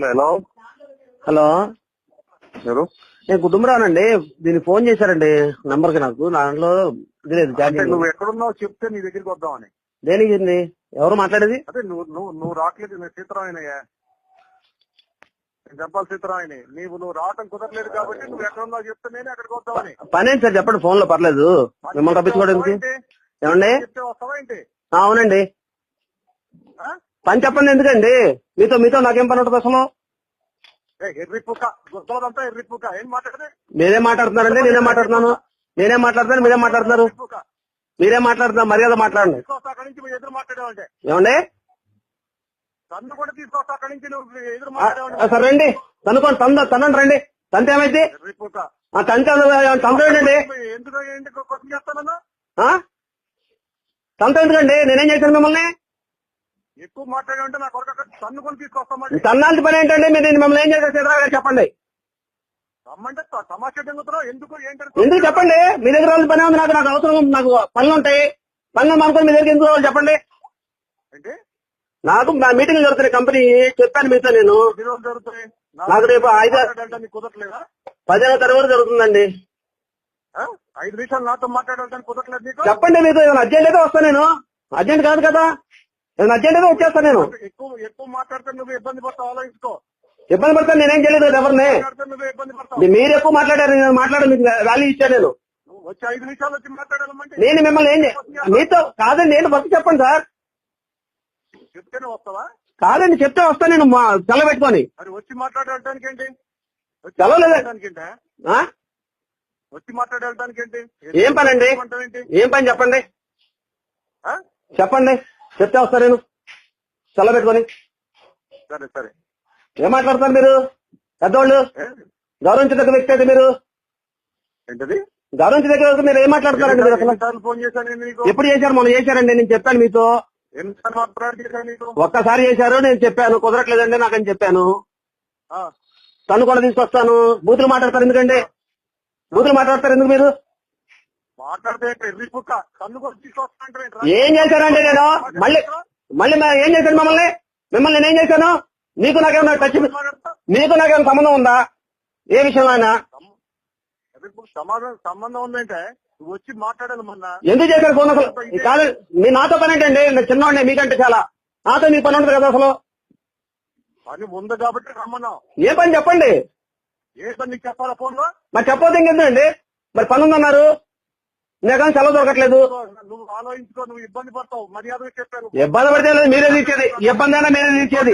Hello hello, ఎవరు? నేను కుటుంబరానండి. దీనికి ఫోన్ చేశారండి నంబర్ కి. నాకు దాంట్లో ఇది లేదు. అంటే నువ్వు ఎక్కడున్నావు చెప్తే నీ దగ్గరికి వద్దామని. దేనికి ఇది? ఎవరు మాట్లాడేది? అదే నువ్వు రావట్లేదు. నేను సీతారామయ్యా, నేను చెప్పాలి సీతారామయ్యని. నువ్వు రావటం కుదరలేదు కాబట్టి నువ్వు ఎక్కడున్నావు చెప్తే నేనే అక్కడికి వద్దామని. పని ఏంటి సార్ చెప్పండి, ఫోన్ లో పర్లేదు. మిమ్మల్ని తప్పించుకోవడానికి ఏమండి? చెప్తే వస్తావా ఏంటి? అవునండి, పని చెప్పండి. ఎందుకండి మీతో నాకేం పని ఉంటుంది అసలు? ఎర్రిపుక్క గుర్తులంతా ఎర్రిపుక్క. ఏం మాట్లాడదే? మీరేం మాట్లాడుతున్నారండి? నేనేం మాట్లాడుతున్నాను? మీరేం మాట్లాడుతున్నారు? మీరేం మాట్లాడుతున్నారు? మీరేం మాట్లాడుతున్నారు? మర్యాద మాట్లాడండి. తీసుకొస్తా అక్కడి నుంచి ఎదురు మాట్లాడేవాళ్ళే. ఏమండి? తన్ను కూడా తీసుకొస్తా అక్కడి నుంచి నువ్వు ఎదురు మాట్లాడేవాళ్ళు. సరే రండి, తనండి రండి. తంత ఏమైంది? ఎర్రిపుక్క తంతండి. ఎందుకు ఏంటి క్వశ్చన్ చేస్తానన్నా? తంత ఎందుకండి? నేనేం చేశాను మిమ్మల్ని? ఎక్కువ మాట్లాడే నా కొరకు తన్ను కూడా తీసుకొస్తామండి. తన్నాల్సిన పని ఏంటండి? మీరు మిమ్మల్ని ఏం చేశారు చెప్పండి. రమ్మంటే తమాషా తింగుతున్నావు. ఎందుకు ఎందుకు చెప్పండి? మీ దగ్గర వాళ్ళ పని ఉంది. నాకు అవసరం, నాకు పనులు ఉంటాయి. పనులు అనుకుని మీ దగ్గర ఎందుకు చెప్పండి. అంటే నాకు నా మీటింగ్ జరుగుతున్నాయి కంపెనీ. చెప్పాను మీతో నేను. జరుగుతాయి. నాకు రేపు 5 కుదరట్లేదా? 10వ తరగతి వరకు జరుగుతుందండి. 5 నిమిషాలు నాతో మాట్లాడడానికి కుదరట్లేదు నీకు? చెప్పండి. మీకు ఏమైనా అర్జెంట్ అయితే వస్తాను నేను. అర్జెంట్ కాదు కదా, ఏమైనా అర్జెంట్ అయితే వచ్చేస్తాను నేను. ఎక్కువ మాట్లాడితే నువ్వు ఇబ్బంది పడతావు. ఆలోచించుకో. ఇబ్బంది పడతాను నేనేం చేయలేదు కదా ఎవరిని. నువ్వు ఇబ్బంది పడతావు. మీరు ఎక్కువ మాట్లాడారు. నేను మాట్లాడాను, మీకు వాల్యూ ఇచ్చాను నేను. వచ్చి 5 నిమిషాలు వచ్చి మాట్లాడాలంటే నేను మిమ్మల్ని మీతో కాదండి. నేను వర్క్ చెప్పండి సార్. చెప్తేనే వస్తావా? కాదండి, చెప్తే వస్తాను నేను. సెలవు పెట్టుకొని. మరి వచ్చి మాట్లాడడానికి ఏంటి? సెలవు లేదా? వచ్చి మాట్లాడడానికి ఏంటి? ఏం పని అండి? ఏం పని చెప్పండి. చెప్పండి, చెప్తే వస్తా నేను సెలవు పెట్టుకొని. సరే సరే. ఏం మాట్లాడతారు మీరు? పెద్దవాళ్ళు, గౌరవించదగ్గ వ్యక్తి అయితే మీరు. ఏంటది? గౌరవించదగ్గ వ్యక్తి మీరు ఏం మాట్లాడతారండి? మీరు అసలు ఫోన్ చేశాను నీకు. ఎప్పుడు చేశారు? మొన్న చేశారండి. నేను చెప్పాను మీతో. ఒక్కసారి చేశారు. నేను చెప్పాను కుదరట్లేదండి నాకని చెప్పాను. తను కూడా తీసుకొస్తాను. బూతులు మాట్లాడతారు ఎందుకండి? బూతులు మాట్లాడతారు ఎందుకు మీరు? ఏం చేశానండి నేను? మళ్ళీ ఏం చేశాను మిమ్మల్ని నేనేం చేశాను? నీకు నాకేమన్నా టచ్, నీకు నాకేమైనా సంబంధం ఉందా? ఏ విషయంలో అయినా సంబంధం ఉందంటే నువ్వు వచ్చి మాట్లాడాలి. మొన్న ఎందుకు చేశారు ఫోన్? అసలు కాదు, మీ నాతో పని ఏంటండి? చిన్నవాడిని మీకంటే చాలా. నాతో మీకు పని ఉంటుంది కదా అసలు. పని ఉంది కాబట్టి రమ్మన్నావు. ఏ పని చెప్పండి. ఏ పని నీకు చెప్పాలా ఫోన్ లో? మరి చెప్పొద్దు ఇంకెందుకండి? మరి పని ఉందన్నారు. నీకన్నా సెలవు దొరకట్లేదు. నువ్వు ఆలోచించుకో. నువ్వు ఇబ్బంది పడతావు. మర్యాదగా చెప్పాను. ఇబ్బంది పడితే మీరే తీర్చేది. ఇబ్బంది అయినా మీరే తీర్చేది.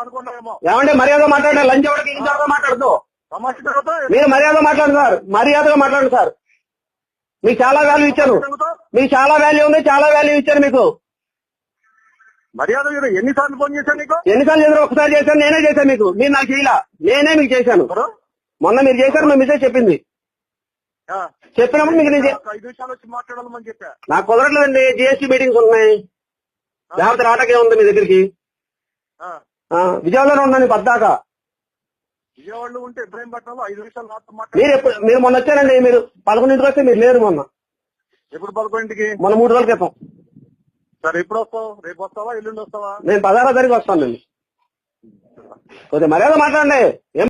అనుకున్నావేమో. ఏమంటే మర్యాద మాట్లాడాలి. లంచ్ ఎవరికి ఇంత మాట్లాడుతూ మీరు మర్యాద మాట్లాడండి సార్. మర్యాదగా మాట్లాడండి సార్. మీకు చాలా వాల్యూ ఇచ్చాను. మీకు చాలా వాల్యూ ఉంది. చాలా వాల్యూ ఇచ్చాను మీకు. మర్యాద ఎన్నిసార్లు ఫోన్ చేశాను నీకు? ఎన్నిసార్లు చేశారు? ఒకసారి చేశాను. నేనే చేశాను మీకు. మీరు నాకు చేయలా. నేనే మీకు చేశాను. మొన్న మీరు చేశారు. మా మిస్సెస్ చెప్పింది. చెప్పినప్పుడు మీకు 5 నిమిషాలు వచ్చి మాట్లాడాలని చెప్పా. నాకు కుదరట్లేదండి. జిఎస్టీ మీటింగ్స్ ఉన్నాయి. లేకపోతే రాటకే ఉంది మీ దగ్గరికి. విజయవాడలో ఉన్నాను పద్దాకా. విజయవాడలో ఉంటే ఇబ్రాహీం పట్నంలో 5 నిమిషాలు మీరు మొన్న వచ్చారండి. మీరు 11ంటికి వస్తే మీరు లేరు మొన్న. ఎప్పుడు 11ంటికి? మొన్న 3 రోజుల క్రితం. సరే, ఎప్పుడు వస్తావు? రేపు వస్తావా? ఎల్లుండి వస్తావా? నేను 16వ తారీఖు వస్తానండి. కొద్దిగా మర్యాద మాట్లాడండి.